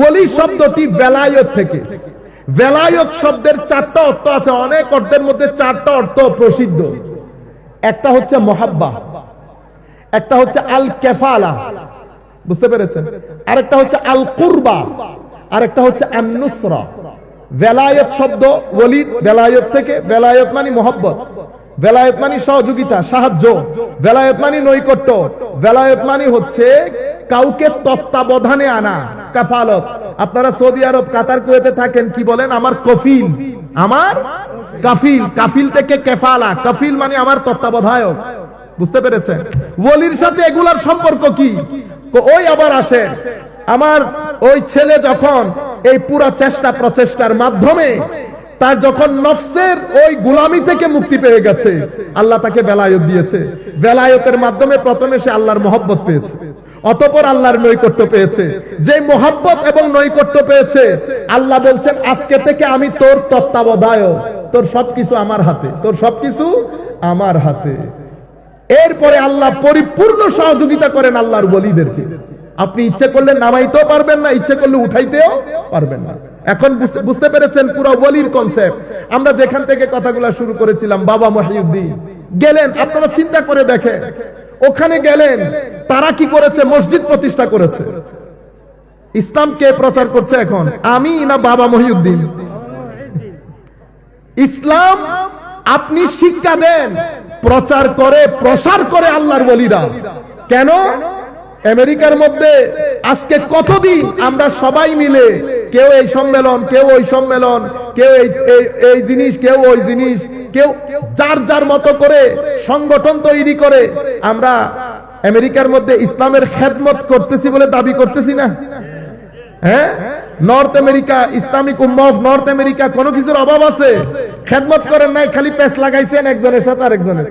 ওলি শব্দটি বেলায়েত থেকে। বেলায়েত শব্দের চারটা অর্থ আছে, অনেক অর্থের মধ্যে চারটা অর্থ প্রসিদ্ধ। একটা হচ্ছে মুহাব্বা, একটা হচ্ছে আল কেফালা, বুঝতে পেরেছেন, আরেকটা হচ্ছে আল কুরবা, আরেকটা হচ্ছে আন নুসরা। বেলায়েত শব্দ ওলি বেলায়েত থেকে, বেলায়েত মানে মুহাব্বত, বেলায়েত মানে সহযোগিতা, সাহায্য, বেলায়েত মানে নৈকট্য, বেলায়েত মানে হচ্ছে কাউকে তত্ত্বাবধানে আনা, কাফালত। আপনারা সৌদি আরব, কাতার, কুয়েতে থাকেন, কি বলেন? আমার কফিল, আমার কাফিল। কাফিল থেকে কেফালা, কাফিল মানে আমার তত্ত্বাবধায়ক, বুঝতে পেরেছেন? ওলির সাথে এগুলার সম্পর্ক কি? ওই আবার আসে, আমার ওই ছেলে যখন এই পুরা চেষ্টা প্রচেষ্টার মাধ্যমে তার যখন নফসের ওই গোলামি থেকে মুক্তি পেয়ে গেছে, আল্লাহ তাকে বেলায়েত দিয়েছে। বেলায়েতের মাধ্যমে প্রথমে সে আল্লাহর মহব্বত পেয়েছে, অতঃপর আল্লাহর নৈকট্য পেয়েছে। যে মহব্বত এবং নৈকট্য পেয়েছে, আল্লাহ বলছেন আজকে থেকে আমি তোর তত্ত্বাবধায়ক, তোর সবকিছু আমার হাতে, তোর সবকিছু আমার হাতে। এরপরে আল্লাহ পরিপূর্ণ সহযোগিতা করেন আল্লাহর ওলিদেরকে। আপনি ইচ্ছে করলে নামাইতেও পারবেন না, ইচ্ছে করলে উঠাইতেও পারবেন না। এখন বুঝতে পেরেছেন পুরো ওলির কনসেপ্ট। আমরা যেখান থেকে কথাগুলো শুরু করেছিলাম, বাবা মহিউদ্দিন গেলেন, আপনারা চিন্তা করে দেখেন, ওখানে গেলেন, তারা কি করেছে? মসজিদ প্রতিষ্ঠা করেছে। ইসলাম কে প্রচার করছে এখন, আমি না বাবা মহিউদ্দিন? ইসলাম আপনি শিক্ষা দেন, প্রচার করে, প্রসার করে আল্লাহর ওলিরা। কেন? আমেরিকার মধ্যে আজকে কতদিন আমরা সবাই মিলে, কেউ এই সম্মেলন, কেউ ওই সম্মেলন, কেউ এই জিনিস, কেউ ওই জিনিস, কেউ যার যার মতো করে সংগঠন তৈরি করে আমরা আমেরিকার মধ্যে ইসলামের খেদমত করতেছি বলে দাবি করতেছি না? হ্যাঁ, নর্থ আমেরিকা, ইসলামিক উম্মাহ অফ নর্থ আমেরিকা, কোনো কিছুর অভাব আছে? খেদমত করেন নাই, খালি পেছ লাগাইছেন একজনের সাথে আরেকজনের।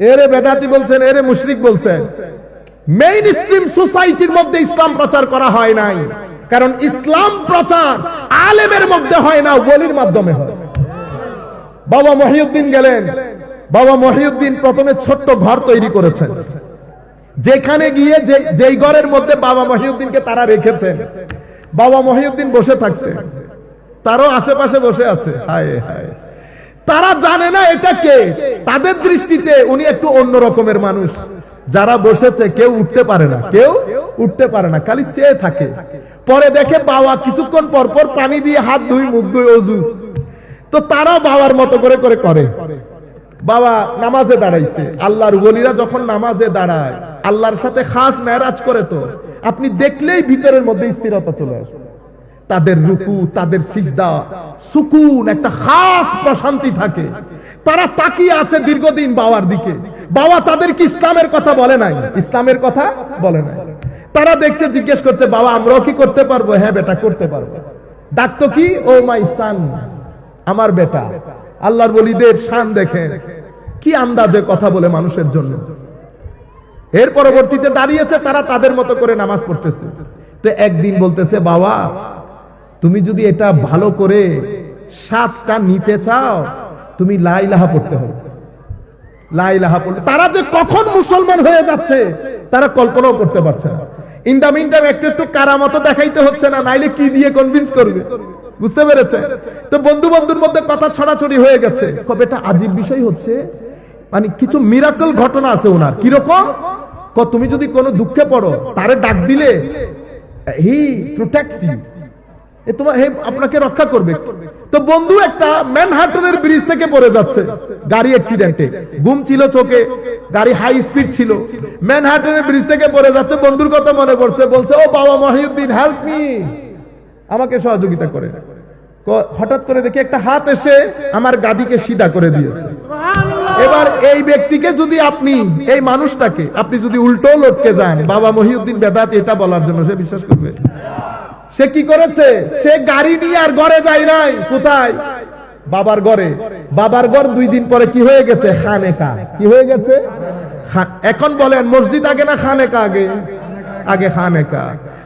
এরে বেদাতি বলছেন, এরে মুশরিক বলছেন। মেইন স্ট্রিম সোসাইটির মধ্যে ইসলাম প্রচার করা হয় নাই, কারণ ইসলাম প্রচার আলেমের মধ্যে হয় না, ওলির মাধ্যমে হয়। বাবা মহিউদ্দিন গেলেন, বাবা মহিউদ্দিন প্রথমে ছোট্ট ঘর তৈরি করেছেন, যেখানে গিয়ে যেই ঘরের মধ্যে বাবা মহিউদ্দিনকে তারা রেখেছেন, বাবা মহিউদ্দিন বসে থাকতেন, তারও আশেপাশে বসে আছে। হায় হায়, তারা জানে না এটা কে। তাদের দৃষ্টিতে উনি একটু অন্য রকমের মানুষ। যারা বসেছে কেউ উঠতে পারে না, কেউ উঠতে পারে না, খালি চেয়ে থাকে। পরে দেখে বাবা কিছুক্ষণ পর পর পানি দিয়ে হাত ধুই, মুখ ধুই, অজু। তো তারা বাবার মতো করে করে। বাবা নামাজে দাঁড়াইছে। আল্লাহর ওলিরা যখন নামাজে দাঁড়ায়, আল্লাহর সাথে খাস মেরাজ করে, তো আপনি দেখলেই ভিতরের মধ্যে স্থিরতা চলে আসে। তাদের রুকু, তাদের সিজদা, সুকুন, একটা খাস প্রশান্তি থাকে। তারা তাকিয়ে আছে দীর্ঘদিন বাবার দিকে। বাবা তাদেরকে ইসলামের কথা বলে নাই, ইসলামের কথা বলে নাই। তারা দেখছে, জিজ্ঞেস করছে, বাবা আমরাও কি করতে পারবো? হ্যাঁ বেটা, করতে পারবো। ডাকতো কি? ও মাই সান, আমার বেটা। আল্লাহর ওলিদের শান দেখেন, কি আন্দাজে কথা বলে মানুষের জন্য। এর পরবর্তীতে দাঁড়িয়েছে, তারা তাদের মতো করে নামাজ পড়তেছে। তো একদিন বলতেছে, বাবা তুমি যদি এটা ভালো করে সাতটা নিতে চাও, তুমি লা ইলাহা পড়তে হবে। লা ইলাহা পড়লে তারা যে কখন মুসলমান হয়ে যাচ্ছে তারা কল্পনাও করতে পারছে না। ইন দা মিন টাইম একটু একটু কারামত দেখাইতে হচ্ছে না, নাইলে কি দিয়ে কনভিন্স করবে? বুঝতে পেরেছে? তো বন্ধু বন্ধুর মধ্যে কথা ছড়াছড়ি হয়ে গেছে। কবে এটা আজীব বিষয় হচ্ছে, মানে কিছু মিরাকল ঘটনা আছে ওনার। কিরকম? তুমি যদি কোনো দুঃখে পড়ো, তারে ডাক দিলে হি প্রোটেক্টস ইউ, আপনাকে রক্ষা করবে। তো বন্ধু একটা ম্যানহাটনের ব্রিজ থেকে পড়ে যাচ্ছে গাড়ি অ্যাক্সিডেন্টে, ঘুম ছিল চোখে, গাড়ি হাই স্পিড ছিল, ম্যানহাটনের ব্রিজ থেকে পড়ে যাচ্ছে। বন্ধুর কথা মনে পড়ছে, বলছে, ও বাবা মহিউদ্দিন, হেল্প মি, আমাকে সহযোগিতা করে। হঠাৎ করে দেখি একটা হাত এসে আমার গাদিকে সিধা করে দিয়েছে। এবার এই ব্যক্তিকে যদি আপনি, এই মানুষটাকে আপনি যদি উল্টো লটকে যান, বাবা মহিউদ্দিন বেদাত এটা বলার জন্য, সে বিশ্বাস করবে? সে কি করেছে? সে গাড়ি নিয়ে আর ঘরে যায় নাই। কোথায়? বাবার ঘরে। বাবার ঘর 2 দিন পরে কি হয়ে গেছে? খানেকা। কি হয়ে গেছে? এখন বলেন, মসজিদ আগে না খানেকা আগে? আগে খানেকা।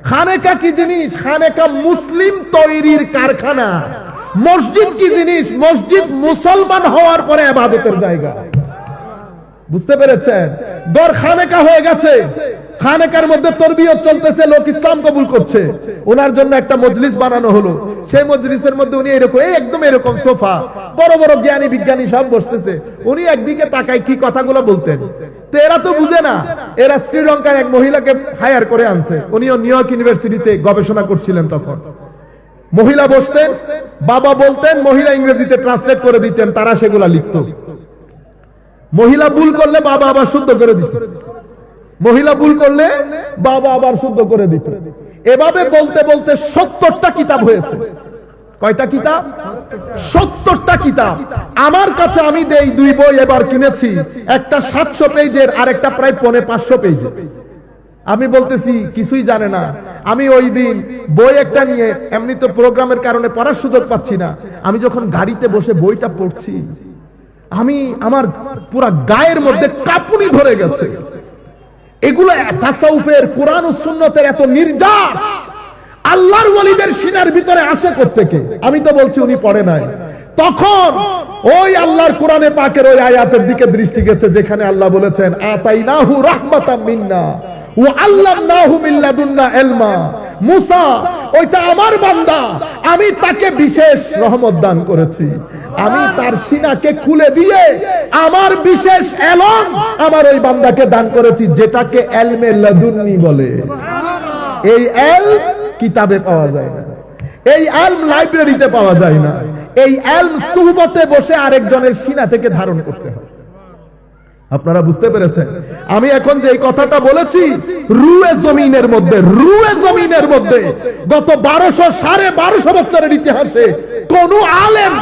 খানেকা কি জিনিস? খানেকা মুসলিম তৈরির কারখানা। মসজিদ কি জিনিস? মসজিদ মুসলমান হওয়ার পরে ইবাদতের জায়গা। বুঝতে পেরেছেন? ঘর খানেকা হয়ে গেছে। খানেকার মধ্যে তরবিয়ত চলতেছে, লোক ইসলাম কবুল করছে, ওনার জন্য একটা মজলিস বানানো হলো। সেই মজলিসের মধ্যে উনি এরকম একদম এরকম সোফা, বড় বড় জ্ঞানী বিজ্ঞানী সব বসতেছে, উনি একদিকে তাকায় কি কথাগুলো বলতেন। তো এরা তো বুঝে না, এরা শ্রীলঙ্কার এক মহিলাকে হায়ার করে আনছে, উনিও নিউ ইয়র্ক ইউনিভার্সিটিতে গবেষণা করছিলেন। তখন মহিলা বসতেন, বাবা বলতেন, মহিলা ইংরেজিতে ট্রান্সলেট করে দিতেন, তারা সেগুলা লিখত। মহিলা ভুল করলে বাবা আবার শুদ্ধ করে দিত, মহিলা ভুল করলে বাবা আবার শুদ্ধ করে দিত। এভাবে বলতে বলতে 70টা কিতাব হয়েছে। কয়টা কিতাব? 70টা কিতাব। আমার কাছে আমি দেই 2 বই এবার কিনেছি, একটা 700 পেজের আর একটা প্রায় 550 পেজের। আমি বলতেছি কিছুই জানে না। আমি ওই দিন বই একটা নিয়ে, এমনি তো প্রোগ্রামের কারণে পড়ার সুযোগ পাচ্ছি না, আমি যখন গাড়িতে বসে বইটা পড়ছি, আমি আমার পুরা গায়ের মধ্যে কাঁপুনি ধরে গেছে। এগুলো তাসাউফের, কোরআন ও সুন্নতের এত নির্যাস আল্লাহর ওয়ালিদের সিনার ভিতরে আসে কোত্থেকে? আমি তো বলছি উনি পড়ে নাই। তখন ওই আল্লাহর কোরআনে পাকের ওই আয়াতের দিকে দৃষ্টি গেছে, যেখানে আল্লাহ বলেছেন আতাইনাহু রাহমাতাম মিন্না ওয়া আল্লামনাহু মিন লাদুন্না ইলমা। মুসা ওইটা আমার বান্দা, আমি তাকে বিশেষ রহমত দান করেছি, আমি তার সিনাকে খুলে দিয়ে আমার বিশেষ এলম আমার ওই বান্দাকে দান করেছি, যেটাকে এলমে লাদুন্নি বলে। এই এলম কিতাবে পাওয়া যায় না, এই এলম লাইব্রেরিতে পাওয়া যায় না, এই এলম সুহবতে বসে আরেকজনের সিনা থেকে ধারণ করতে হয়। আপনারা বুঝতে পেরেছেন? আমি এখন যে কথাটা বলেছি, রুয়ে জমিনের মধ্যে, রুয়ে জমিনের মধ্যে গত 1200-1250 বছরের ইতিহাসে কোন আলেম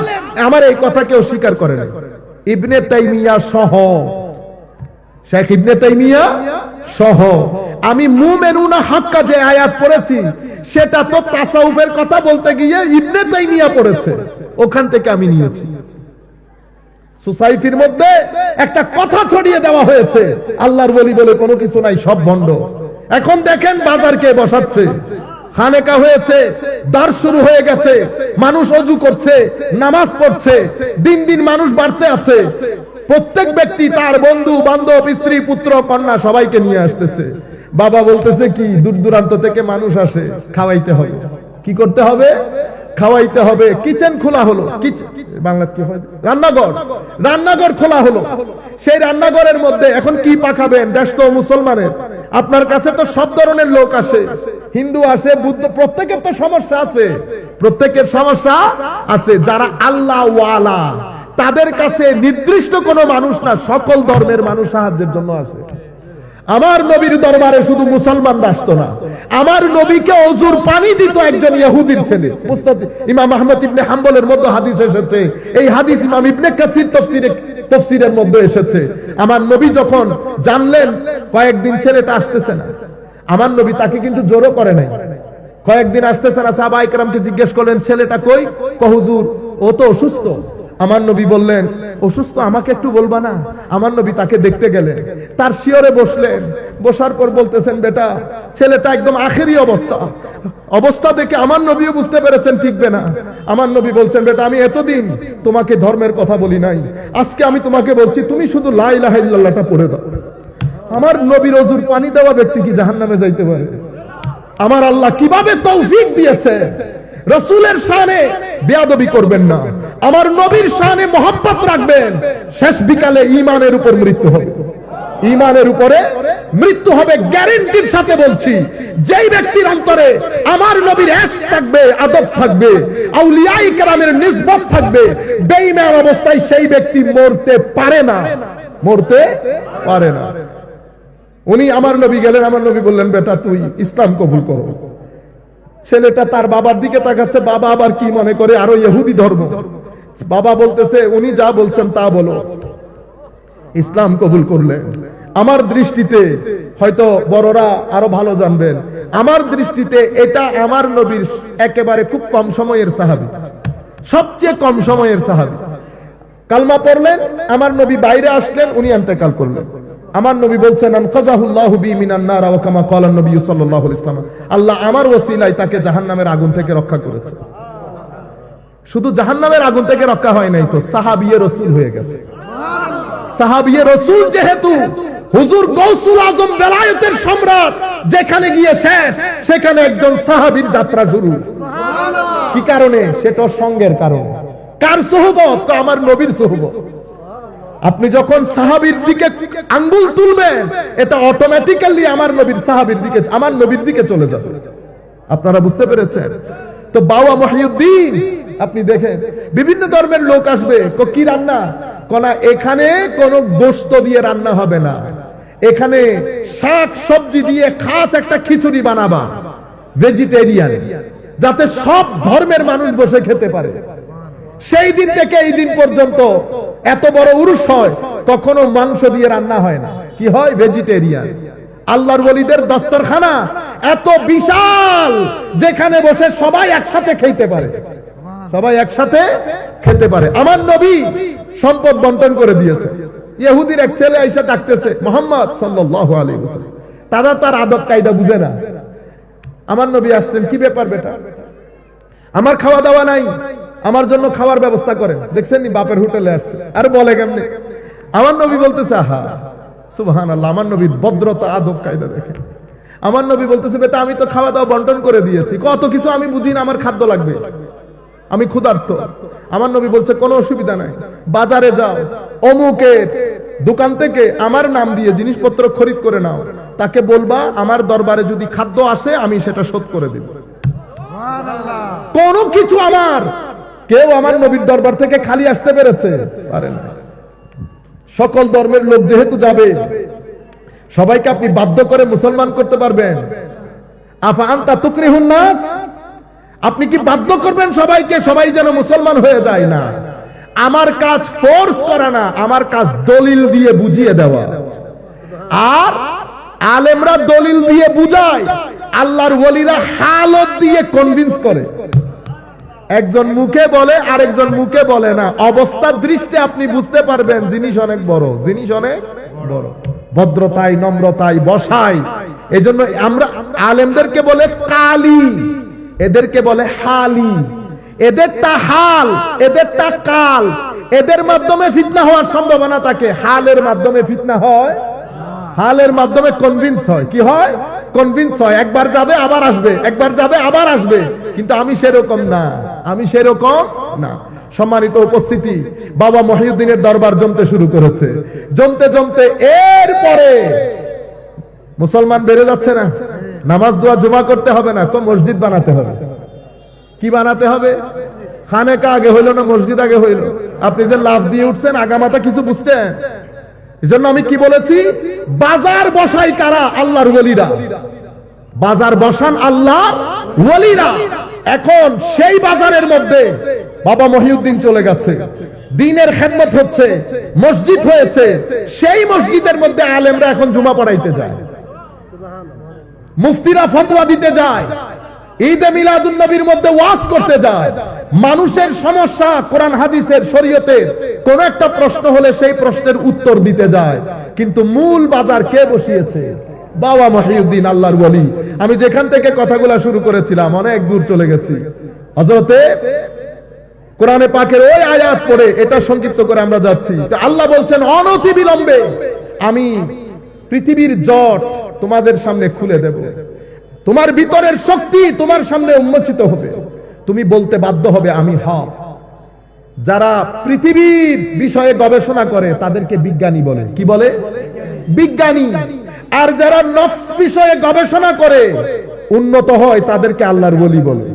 আমার এই কথাকে অস্বীকার করে না। ইবনে তাইমিয়া সহ, শেখ ইবনে তাইমিয়া সহ। আমি মুমিনুনা হাক্কা যে আয়াত পড়েছি, সেটা তো তাসাউফের কথা বলতে গিয়ে ইবনে তাইমিয়া পড়েছে, ওখান থেকে আমি নিয়েছি। সোসাইটির মধ্যে একটা কথা ছড়িয়ে দেওয়া হয়েছে, আল্লাহর ওলি বলে কোনো কিছু নাই, সব ভণ্ড। এখন দেখেন বাজারকে বসাচ্ছে, খানেকা হয়েছে, দার শুরু হয়ে গেছে, মানুষ ওযু করছে, নামাজ পড়ছে, দিন দিন মানুষ বাড়তে আছে। প্রত্যেক ব্যক্তি তার বন্ধু বান্ধব, স্ত্রী, পুত্র, কন্যা সবাইকে নিয়ে আসতেছে। বাবা বলতেছে কি, দূর দূরান্ত থেকে মানুষ আসে, খাওয়াইতে হবে। কি করতে হবে? খাওয়াইতে হবে। কিচেন খোলা হলো, বাংলা কি হয়, রান্নাঘর, রান্নাঘর খোলা হলো। সেই রান্নাঘরের মধ্যে এখন কি পাকাবেন? দেশ তো মুসলমানের, আপনার কাছে তো সব ধরনের লোক আসে, হিন্দু আসে, বুদ্ধ, প্রত্যেকের তো সমস্যা আছে, প্রত্যেকের সমস্যা আছে। যারা আল্লাহ ওয়ালা, তাদের কাছে নির্দিষ্ট কোনো মানুষ না, সকল ধর্মের মানুষ সাহায্যের জন্য আসে। আমার নবীর দরবারে শুধু মুসলমানরা আসতো না, আমার নবীকে ওযুর পানি দিত একজন ইহুদির ছেলে। মুসনাদ ইমাম আহমদ ইবনে হাম্বলের মধ্যে হাদিস এসেছে, এই হাদিস ইমাম ইবনে কাসির তাফসীরের মধ্যে এসেছে। আমার নবী যখন জানলেন কয়েকদিন ছেলেটা আসতেছে না, আমার নবী তাকে কিন্তু জোরও করে নাই, কয়েকদিন আসতেছে না, সাহাবায়ে কেরামকে জিজ্ঞেস করলেন ছেলেটা কই? হুজুর ও তো অসুস্থ। আমার নবী বললেন অসুস্থ, আমাকে একটু বলবা না? আমার নবী তাকে দেখতে গেলেন, তার শিয়রে বসলেন, বসার পর বলতেছেন বেটা, ছেলেটা একদম আখেরি অবস্থা দেখে আমার নবীও বুঝতে পেরেছেন ঠিকবে না। আমার নবী বলছেন বেটা, আমি এতদিন তোমাকে ধর্মের কথা বলি নাই, আজকে আমি তোমাকে বলছি তুমি শুধু লা ইলাহা ইল্লাল্লাহটা পড়ে দাও। আমার নবীর ওযুর পানি দেওয়া ব্যক্তি কি জাহান্নামে যাইতে পারে? আমার আল্লাহ কিভাবে তৌফিক দিয়েছে! রাসূলের শানে বেয়াদবি করবেন না, আমার নবীর শানে মহব্বত রাখবেন। শেষ বিকালে ঈমানের উপর মৃত্যু হবে, ঈমানের উপরে মৃত্যু হবে, গ্যারান্টির সাথে বলছি। যেই ব্যক্তির অন্তরে আমার নবীর ইশক থাকবে, আদব থাকবে, আউলিয়ায়ে কেরামের নিসবত থাকবে, বেঈমান অবস্থায় সেই ব্যক্তি মরতে পারে না, মরতে পারে না। উনি আমার নবী গেলেন, আমার নবী বললেন বেটা তুই ইসলাম কবুল করো। ছেলেটা তার বাবার দিকে তাকাচ্ছে, বাবা আবার কি মনে করে আরো ইহুদি ধর্ম। বাবা বলতেছে উনি যা বলছেন তা বলো। ইসলাম কবুল করলেন। আমার দৃষ্টিতে, হয়তো বড়রা আরো ভালো জানবেন, আমার দৃষ্টিতে এটা আমার নবীর একেবারে খুব কম সময়ের সাহাবী, সবচেয়ে কম সময়ের সাহাবী। কালমা পড়লেন, আমার নবী বাইরে আসলেন, উনি ইন্তেকাল করলেন। আমার নবী বলছেন আনকাযাহুল্লাহু বি মিনান নার ওয়া কামা ক্বালা নবী সাল্লাল্লাহু আলাইহি ওয়াসাল্লাম, আল্লাহ আমার ওসিলায় তাকে জাহান্নামের আগুন থেকে রক্ষা করেছে। শুধু জাহান্নামের আগুন থেকে রক্ষা হয় নাই, তো সাহাবিয়ে রাসূল হয়ে গেছে। সাহাবিয়ে রাসূল যেহেতু হুজুর গৌসুল আজম বেলায়েতের সম্রাট যেখানে গিয়ে শেষ, সেখানে একজন সাহাবীর যাত্রা শুরু। কি কারণে? সেটা সঙ্গের কারণে। কার সোহবত? আমার নবীর সোহবত। আপনি যখন সাহাবীর দিকে আঙ্গুল তুলবেন, এটা অটোমেটিক্যালি আমার নবীর সাহাবীর দিকে, আমার নবীর দিকে চলে যাবে। আপনারা বুঝতে পেরেছেন? তো বাবা মহিউদ্দিন, আপনি দেখেন বিভিন্ন ধর্মের লোক আসবে, কি রান্না কোনা, এখানে কোনো গোশত দিয়ে রান্না হবে না, এখানে শাক সবজি দিয়ে খাস একটা খিচুড়ি বানাবা, ভেজিটেরিয়ান, যাতে সব ধর্মের মানুষ বসে খেতে পারে। সেই দিন থেকে এই দিন পর্যন্ত এত বড় উরুস হয়, কখনো মাংস দিয়ে রান্না হয় না। কি হয়? ভেজিটেরিয়ান। আল্লাহর ওলিদের দস্তরখানা এত বিশাল, যেখানে বসে সবাই একসাথে খেতে পারে, সবাই একসাথে খেতে পারে। আমার নবী সম্পদ বন্টন করে দিয়েছে। ইহুদির এক ছেলে আইসা ডাকতেছে মুহাম্মদ সাল্লাল্লাহু আলাইহি ওয়াসাল্লাম, তার আদব কায়দা বুঝে না। আমার নবী আসছেন, কি ব্যাপার বেটা, আমার খাওয়া দাওয়া নাই, আমার জন্য খাওয়ার ব্যবস্থা করেন। দেখছেন নি বাপের হোটেলে আসছে, আর বলে কেমনে? আমার নবী বলতেছে, আহা সুবহানাল্লাহ, আমার নবীর ভদ্রতা আদব কায়দা দেখেন। আমার নবী বলতেছে, বেটা আমি তো খাওয়া দাওয়া বন্টন করে দিয়েছি, কত কিছু আমি বুঝি না, আমার খাদ্য লাগবে, আমি ক্ষুধার্ত। আমার নবী বলছে, কোনো অসুবিধা নাই, বাজারে যাও, অমুকের দোকান থেকে আমার নাম দিয়ে জিনিসপত্র খরিদ করে নাও, তাকে বলবা আমার দরবারে যদি খাদ্য আসে আমি সেটা শোধ করে দিব। কোনো কিছু আমার, কেউ আমার নবীর দরবার থেকে খালি আসতে পেরেছে? পারে না। সকল ধর্মের লোক যেহেতু যাবে, সবাইকে আপনি বাধ্য করে মুসলমান করতে পারবেন? আফা আনতা তুকরিহুন নাস, আপনি কি বাধ্য করবেন সবাইকে সবাই যেন মুসলমান হয়ে যায়? না, আমার কাজ ফোর্স করা না, আমার কাজ দলিল দিয়ে বুঝিয়ে দেওয়া। আর আলেমরা দলিল দিয়ে বুঝায়, আল্লাহর ওলিরা হালত দিয়ে কনভিন্স করে। একজন মুখে বলে, আরেকজন মুখে বলে না, অবস্থার দৃষ্টি আপনি বুঝতে পারবেন জিনিস অনেক বড়, জিনিস অনেক বড়, ভদ্রতায় নম্রতায় বসায়। এজন্য আমরা আলেমদেরকে বলে কালি, এদেরকে বলে হালি, এদেরটা হাল, এদেরটা কাল, এদের মাধ্যমে ফিতনা হওয়ার সম্ভাবনা থাকে, হালের মাধ্যমে ফিতনা হয়, হালের মাধ্যমে কনভিন্স হয়। কি হয়? কনভিন্স হয়। একবার যাবে আবার আসবে, একবার যাবে আবার আসবে। কিন্তু আমি সেরকম না, আমি সেরকম না। সম্মানিত উপস্থিতি, বাবা মহিউদ্দিনের দরবার জমতে শুরু করেছে। জমতে জমতে এরপরে মুসলমান বেড়ে যাচ্ছে না। নামাজ দোয়া জমা করতে হবে না, তো মসজিদ বানাতে হবে। কি বানাতে হবে? খানেকা আগে হইলো না মসজিদ আগে হইলো? আপনি যে লাভ দিয়ে উঠছেন, আগামাতা কিছু বুঝছেন? এজন্য আমি কি বলেছি, বাজার বসাই কারা? আল্লাহর ওলিরা। বাজার বসান আল্লাহর ওলিরা। এখন সেই বাজারের মধ্যে বাবা মহিউদ্দিন চলে গেছে, দ্বীনের খেদমত হচ্ছে, মসজিদ হয়েছে, সেই মসজিদের মধ্যে আলেমরা এখন জুমা পড়াইতে যায়, মুফতিরা ফতোয়া দিতে যায়, ঈদে মিলাদুন নবীর মধ্যে ওয়াজ করতে যায়। মানুষের সমস্যা, কোরআন হাদিসের শরীয়তের কোন একটা প্রশ্ন হলে সেই প্রশ্নের উত্তর দিতে যায়। কিন্তু মূল বাজার কে বসিয়েছে? বাবা মহিউদ্দিন, আল্লাহর ওলি। আমি যেখান থেকে কথাগুলো শুরু করেছিলাম অনেক দূর চলে গেছি। হযরতে কোরআনে পাকের ওই আয়াত পড়ে এটা সংক্ষিপ্ত করে আমরা যাচ্ছি। আল্লাহ বলছেন, অনতি বিলম্বে আমি পৃথিবীর জট তোমাদের সামনে খুলে দেব, তোমার ভিতরের শক্তি তোমার সামনে উন্মোচিত হবে, তুমি বলতে বাধ্য হবে আমি হক। যারা পৃথিবীর বিষয়ে গবেষণা করে তাদেরকে বিজ্ঞানী বলে। কি বলে? বিজ্ঞানী। আর যারা নফস বিষয়ে গবেষণা করে উন্নত হয় তাদেরকে আল্লাহর ওলি বলে,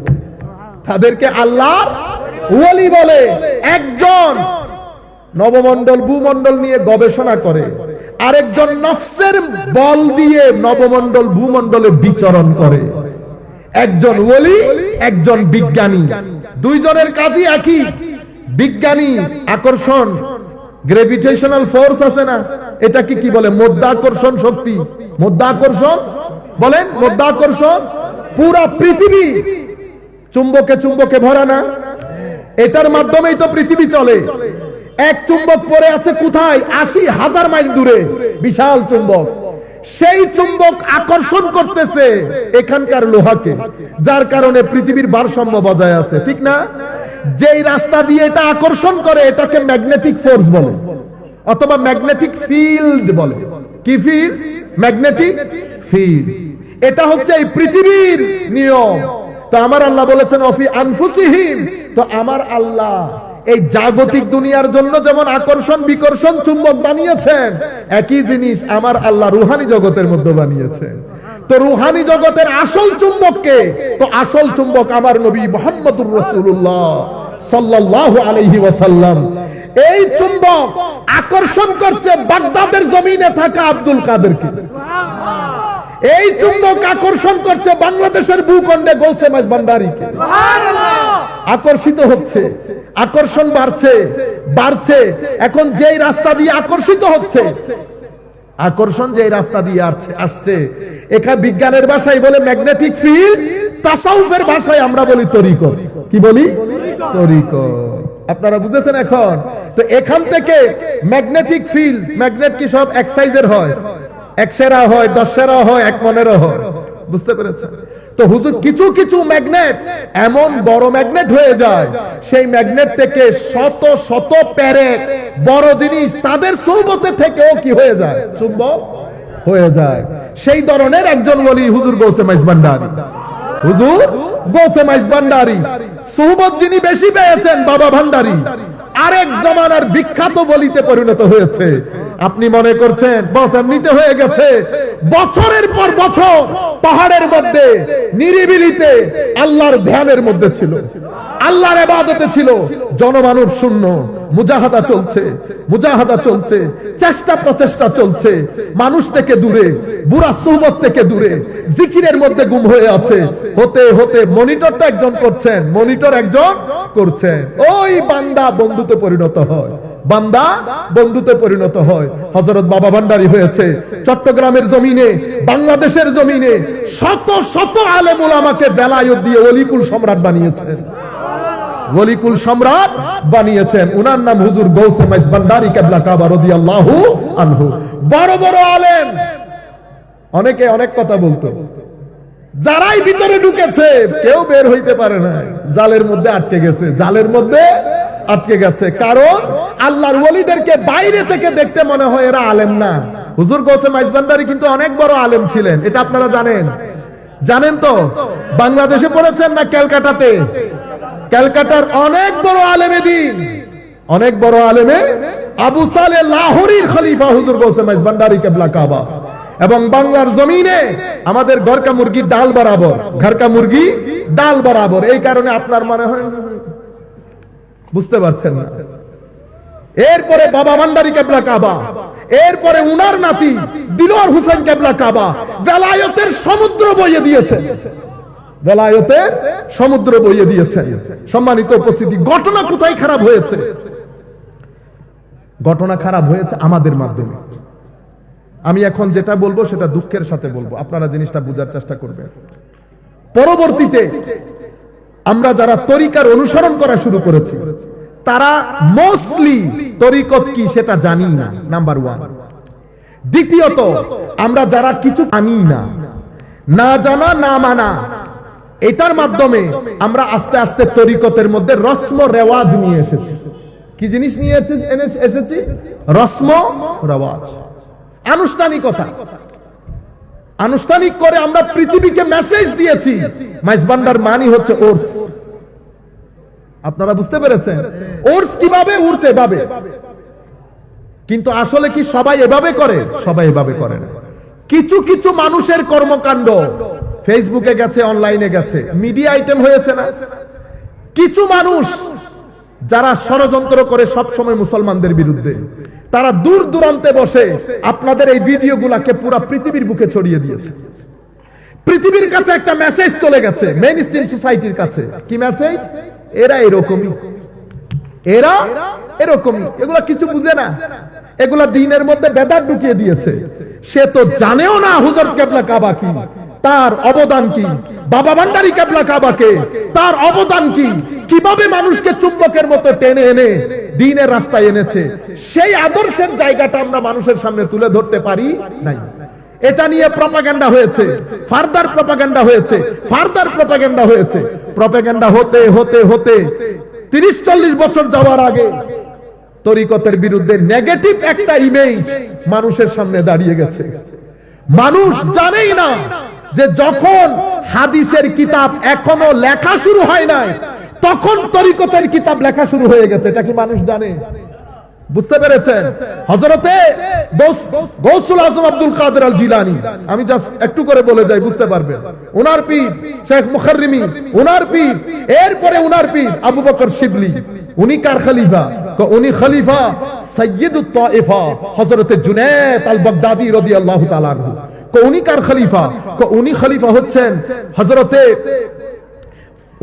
তাদেরকে আল্লাহর ওলি বলে। একজন নবমণ্ডল ভূমণ্ডল নিয়ে গবেষণা করে, আরেকজন নফসের বল দিয়ে নবমণ্ডল ভূমণ্ডলে বিচরণ করে। একজন ওলি, একজন বিজ্ঞানী, দুইজনের কাজই একই। বিজ্ঞানী আকর্ষণ, গ্রেভিটেশনাল ফোর্স আছে না, এটাকে কি বলে? মধ্যাকর্ষণ শক্তি। মধ্যাকর্ষণ বলেন, মধ্যাকর্ষণ। পুরা পৃথিবী চুম্বকে চুম্বকে ভরা না, এটার মাধ্যমেই তো পৃথিবী চলে। এক চুম্বক পড়ে আছে কোথায়? ৮০,০০০ মাইল দূরে, বিশাল চুম্বক। সেই চুম্বক আকর্ষণ করতেছে এখানকার লোহাকে, যার কারণে পৃথিবীর ভারসাম্য বজায় আছে, ঠিক না? যেই রাস্তা দিয়ে এটা আকর্ষণ করে এটাকে ম্যাগনেটিক ফোর্স বলে, অথবা ম্যাগনেটিক ফিল্ড বলে। কি ফিল্ড? Magnetic field. এটা হচ্ছে এই পৃথিবীর নিয়ম। তো আমার আল্লাহ বলেছেন অফি আনফুসিহিম, তো আমার আল্লাহ এই জাগতিক দুনিয়ার জন্য যেমন আকর্ষণ বিকর্ষণ চুম্বক বানিয়েছেন, একই জিনিস আমার আল্লাহ রুহানি জগতের মধ্যে বানিয়েছেন। তো রুহানি জগতের আসল চুম্বককে, তো আসল চুম্বক আমার নবী মুহাম্মদুর রাসূলুল্লাহ সাল্লাল্লাহু আলাইহি ওয়াসাল্লাম। এই চুম্বক আকর্ষণ করছে বাগদাদের জমিনে থাকা আব্দুল কাদেরকে। এই চুম্বক আকর্ষণ করছে বাংলাদেশের ভূখণ্ডে গৌসে মাইজভান্ডারীকে। আকর্ষিত হচ্ছে, আকর্ষণ বাড়ছে বাড়ছে। এখন যেই রাস্তা দিয়ে আকর্ষিত হচ্ছে, আকর্ষণ যে রাস্তা দিয়ে আসছে, এখানে বিজ্ঞানের ভাষায় বলে ম্যাগনেটিক ফিল্ড, তাসাউফের ভাষায় আমরা বলি তরিকত। কি বলি? তরিকত। আপনারা বুঝেছেন এখন? তো এখান থেকে ম্যাগনেটিক ফিল্ড, ম্যাগনেট কি সব এক সাইজের হয়? 1 সেরা হয়, 10 সেরা হয়, 1 মনেরও হয়। বুঝতে পেরেছেন? তো হুজুর কিছু কিছু ম্যাগনেট এমন বড় ম্যাগনেট হয়ে যায়, সেই ম্যাগনেট থেকে শত শত প্যারেট বড় জিনিস তাদের সোহবতে থেকেও কি হয়ে যায়? চুম্বক হয়ে যায়। সেই ধরনের একজন ওলি হুজুর গৌসে মাইজভান্ডারী। হুজুর গৌসে মাইজভান্ডারী সোহবত যিনি বেশি পেয়েছেন, বাবা ভান্ডারী আরেক জমানার বিখ্যাত ওলিতে পরিণত হয়েছে। আপনি মনে করছেন বস এমনিতে হয়ে গেছে? বছরের পর বছর পাহাড়ের মধ্যে নিরিবিলিতে আল্লাহর ধ্যানের মধ্যে ছিল, আল্লাহর ইবাদতে ছিল, জনমানব শূন্য, মুজাহাদা চলছে, মুজাহাদা চলছে, চেষ্টা প্রচেষ্টা চলছে, মানুষ থেকে দূরে, বুরা সুহবত থেকে দূরে, জিকিরের মধ্যে গুম হয়ে আছে। হতে হতে মনিটরটা একজন করছেন, মনিটর একজন করছেন, ওই বান্দা বন্ধুতে পরিণত হয়, বান্দা বন্ধুতে পরিণত হয়। হযরত বাবা ভান্ডারী হয়েছে চট্টগ্রামের জমিনে, বাংলাদেশের জমিনে শত শত আলেম উলামাকে বেলায়েত দিয়ে ওলিকুল সম্রাট বানিয়েছেন, ওলিকুল সম্রাট বানিয়েছেন। উনার নাম হুজুর গৌসে মাইজভান্ডারী কিবলা কাবা রাদিয়াল্লাহু আনহু। বড় বড় আলেম, অনেকে অনেক কথা বলতো, যারাই ভিতরে ঢুকেছে কেউ বের হইতে পারে না, জালের মধ্যে আটকে গেছে, জালের মধ্যে আটকে গেছে। কারণ আল্লাহর ওলিদেরকে বাইরে থেকে দেখতে মনে হয় এরা আলেম না। হুজুর গৌসে মাইজভান্ডারী কিন্তু অনেক বড় আলেম ছিলেন, এটা আপনারা জানেন? জানেন তো? বাংলাদেশে পড়েছেন না ক্যালকাটাতে? ক্যালকাটার অনেক বড় আলেমে দ্বীন, অনেক বড় আলেমে আবু সালেহ লাহোরীর খলিফা হুজুর গৌসে মাইজভান্ডারী কিবলা কাবা। এবং বাংলার জমিনে আমাদের ঘরকা মুরগি ডাল বরাবর, ঘরকা মুরগি ডাল বরাবর। এই কারণে আপনার মনে হয় বুঝতে পারছেন না। এরপরে বাবা ভান্ডারী কিবলা কাবা, এরপরে উনার নাতি দিলওয়ার হোসেন কিবলা কাবা বেলায়েতের সমুদ্র বইয়ে দিয়েছে, বেলায়েতের সমুদ্র বইয়ে দিয়েছে। সম্মানিত উপস্থিতি, ঘটনা কোথায় খারাপ হয়েছে? ঘটনা খারাপ হয়েছে আমাদের মাধ্যমে। আমি এখন যেটা বলবো সেটা দুঃখের সাথে বলবো, আপনারা জিনিসটা বোঝার চেষ্টা করবেন। পরবর্তীতে আমরা যারা তরিকার অনুসরণ করা শুরু করেছি, তারা মোস্টলি তরিকত কি সেটা জানি না, নাম্বার 1। দ্বিতীয়ত, আমরা যারা কিছু জানি না, না জানা না মানা, এটার মাধ্যমে আমরা আস্তে আস্তে তরিকতের মধ্যে রসম রেওয়াজ নিয়ে এসেছি। কি জিনিস নিয়ে এসেছি? রসম রেওয়াজ, আনুষ্ঠানিকতা। আনুষ্ঠানিক করে আমরা পৃথিবীকে মেসেজ দিয়েছি মাইজভান্ডার মানি হচ্ছে ওরস। আপনারা বুঝতে পেরেছেন? ওরস কিভাবে? ওরস এভাবে। কিন্তু আসলে কি সবাই এভাবে করে? সবাই এভাবে করে না। কিছু কিছু মানুষের কর্মকাণ্ড ফেসবুকে গেছে, অনলাইনে গেছে, মিডিয়া আইটেম হয়েছে না? কিছু মানুষ যারা ষড়যন্ত্র করে সব সময় মুসলমানদের বিরুদ্ধে, তারা দূর দূরান্তে বসে আপনাদের এই ভিডিওগুলোকে পুরো পৃথিবীর বুকে ছড়িয়ে দিয়েছে। পৃথিবীর কাছে একটা মেসেজ চলে গেছে, মেইন স্ট্রিম সোসাইটির কাছে। কি মেসেজ? এরা এরকমই, এরা এরকমই, এগুলা কিছু বুঝে না, এগুলা দ্বীনের মধ্যে বেদাত ঢুকিয়ে দিয়েছে। সে তো জানেও না হুজুর কিবলা কাবা কি, তার অবদান কি, বাবা ভান্ডারী কিবলা কাবাকে তার অবদান কি, কিভাবে মানুষকে চুম্বকের মতো টেনে এনে দ্বীনের রাস্তায় এনেছে, সেই আদর্শের জায়গাটা আমরা মানুষের সামনে তুলে ধরতে পারি নাই। এটা নিয়ে প্রপাগান্ডা হয়েছে, ফার্দার প্রপাগান্ডা হয়েছে, ফার্দার প্রপাগান্ডা হয়েছে। প্রপাগান্ডা হতে হতে হতে 30-40 বছর যাওয়ার আগে তরিকতের বিরুদ্ধে নেগেটিভ একটা ইমেজ মানুষের সামনে দাঁড়িয়ে গেছে। মানুষ জানেই না যে যখন হাদিসের কিতাব এখনো লেখা শুরু হয় নাই, তখন তরিকতের কিতাব লেখা শুরু হয়ে গেছে। এটা কি মানুষ জানে? বুঝতে পেরেছেন? হযরতে গৌসুল আজম আব্দুল কাদের আল জিলানী, আমি জাস্ট একটু করে বলে যাই, বুঝতে পারবেন। ওনার পীর শেখ মুখাররিমি, ওনার পীর, এরপরে ওনার পীর আবু বকর শিবলি। উনি কার খলিফা? উনি খলিফা সাইয়্যিদুত তায়েফা হযরতে জুনায়েদ আল বাগদাদি রাদিয়াল্লাহু তাআলা আনহু। উনি কার খলিফা? উনি খলিফা হচ্ছেন হযরতে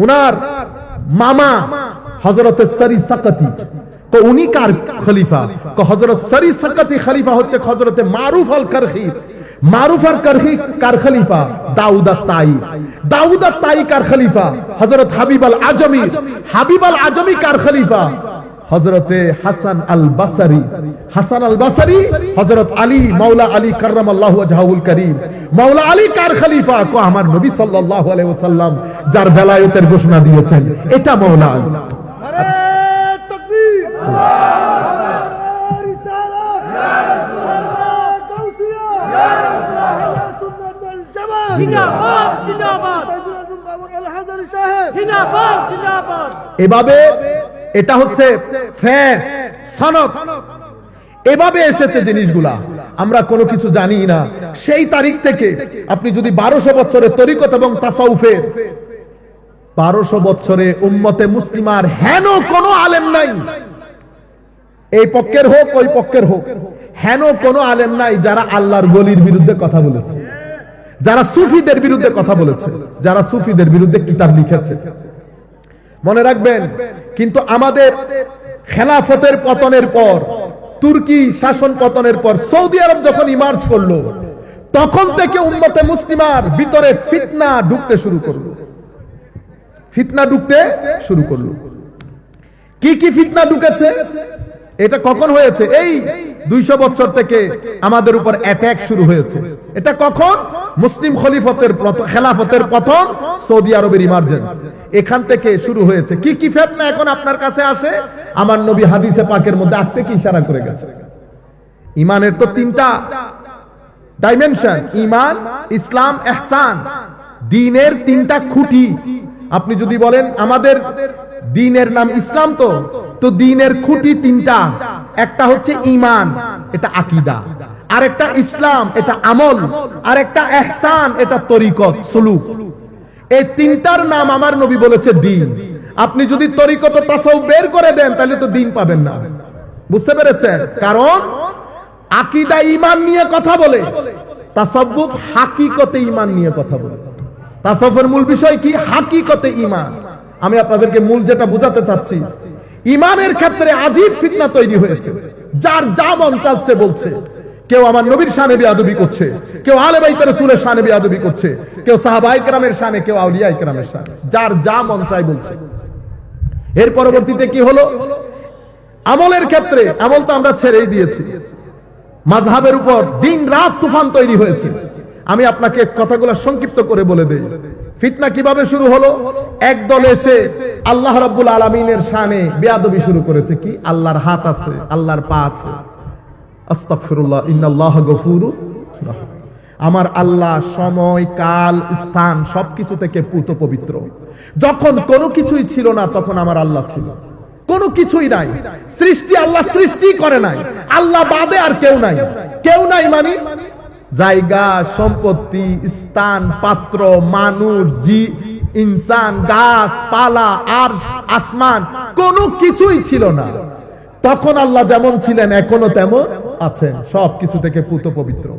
উনার মামা হযরতে সরি সাকাতি। তো উনি কার খলিফা? হযরত সরি সাকাতি খলিফা হচ্ছে হযরতে মারুফ আল কারখি। মারুফ আল কারখি কার খলিফা? দাউদ আত-তাই। দাউদ আত-তাই কার খলিফা? হযরত হাবিব আল আজমি। হাবিব আল আজমি কার খলিফা? হযরতে হাসান আল বসরি। হাসান আল বসরি হযরত আলী, মাওলা আলী কাররামাল্লাহু ওয়াজহাহুল কারীম। মাওলা আলী কার খলিফা? আমার নবী সাল্লাল্লাহু আলাইহি ওয়াসাল্লাম যার বেলায়েতের ঘোষণা দিয়েছেন, এটা মাওলা আলী। এভাবে এটা হচ্ছে ফেস সনদ, এভাবে এসেছে জিনিসগুলা। আমরা কোনো কিছু জানি না। সেই তারিখ থেকে আপনি যদি 1200 বছরের তরিকত এবং তাসাউফের 1200 বছরে উম্মতে মুসলিমার হেন কোনো আলেম নাই, এই পক্ষের হোক ওই পক্ষের হোক, হেন কোনো আলেম নাই যারা আল্লাহর ওলির বিরুদ্ধে কথা বলেছে, যারা সুফিদের বিরুদ্ধে কথা বলেছে, যারা সুফিদের বিরুদ্ধে কিতাব লিখেছে। মনে রাখবেন, কিন্তু আমাদের খেলাফতের পতনের পর, তুর্কি শাসন পতনের পর সৌদি আরব যখন ইমার্জ করলো, তখন থেকে উম্মতে মুসলিমার ভিতরে ফিতনা ঢুকতে শুরু করলো। ফিতনা ঢুকতে শুরু করলো। কি কি ফিতনা ঢুকেছে? এটা কখন হয়েছে? এই 200 বছর থেকে আমাদের উপর অ্যাটাক শুরু হয়েছে। এটা কখন? মুসলিম খলিফতের খেলাফতের পতন, সৌদি আরবের ইমার্জেন্স, এখান থেকে শুরু হয়েছে। কি কি ফিতনা এখন আপনার কাছে আসে? আমার নবী হাদিসে পাকের মধ্যে আগ থেকে ইশারা করে গেছে। ইমানের তো 3টা ডাইমেনশন, ইমান, ইসলাম, ইহসান। দ্বীনের 3টা খুঁটি। আপনি যদি বলেন আমাদের দ্বীনের নাম ইসলাম, তো দ্বীনের খুঁটি 3টা। একটা হচ্ছে ঈমান, এটা আকীদা, আরেকটা ইসলাম, এটা আমল, আরেকটা ইহসান, এটা তরিকত, সুলুক। এই 3টার নাম আমার নবী বলেছে দ্বীন। আপনি যদি তরিকত ও তাসাউফ বের করে দেন তাহলে তো দ্বীন পাবেন না। বুঝতে পেরেছেন? কারণ আকীদা ঈমান নিয়ে কথা বলে, তাসাউফ হাকিকতে ঈমান নিয়ে কথা বলে। তাসাউফের মূল বিষয় কি? হাকিকতে ঈমান। আমি আপনাদেরকে মূল যেটা বোঝাতে চাচ্ছি, ঈমানের ক্ষেত্রে আজীব ফিতনা তৈরি হয়েছে। যার যা মন চাচ্ছে বলছে। কেউ আমার নবীর শানে বেয়াদবি করছে, কেউ আলে বাইতের রাসূলের শানে বেয়াদবি করছে, কেউ সাহাবায়ে কেরামের শানে, কেউ আউলিয়ায়ে কেরামের শানে, যার যা মন চায় বলছে। এর পরবর্তীতে কি হলো? আমলের ক্ষেত্রে, আমল তো আমরা ছেড়েই দিয়েছি। মাযহাবের উপর দিন রাত তুফান তৈরি হয়েছে। আমি আপনাকে কথাগুলো সংক্ষিপ্ত করে বলে দেই। ফিতনা কিভাবে শুরু হলো? একদল এসে আল্লাহ রাব্বুল আলামিনের শানে বেয়াদবি শুরু করেছে। কি? আল্লাহর হাত আছে, আল্লাহর পা আছে। আস্তাগফিরুল্লাহ, ইন্নাল্লাহা গফুরুর রাহিম। আমার আল্লাহ সময়, কাল, স্থান সবকিছু থেকে পূত পবিত্র। যখন কোনো কিছুই ছিল না তখন আমার আল্লাহ ছিল। কোনো কিছুই নাই, সৃষ্টি আল্লাহ সৃষ্টি করে নাই, আল্লাহ বাদে আর কেউ নাই। কেউ নাই মানে জায়গা, সম্পত্তি, স্থান, পাত্র, মানুষ, ইনসান, গাছ পালা, আরশ, আসমান, কোনো কিছুই ছিল না। তখন আল্লাহ যেমন ছিলেন এখনো তেমন আছেন, সবকিছু থেকে পূত পবিত্র।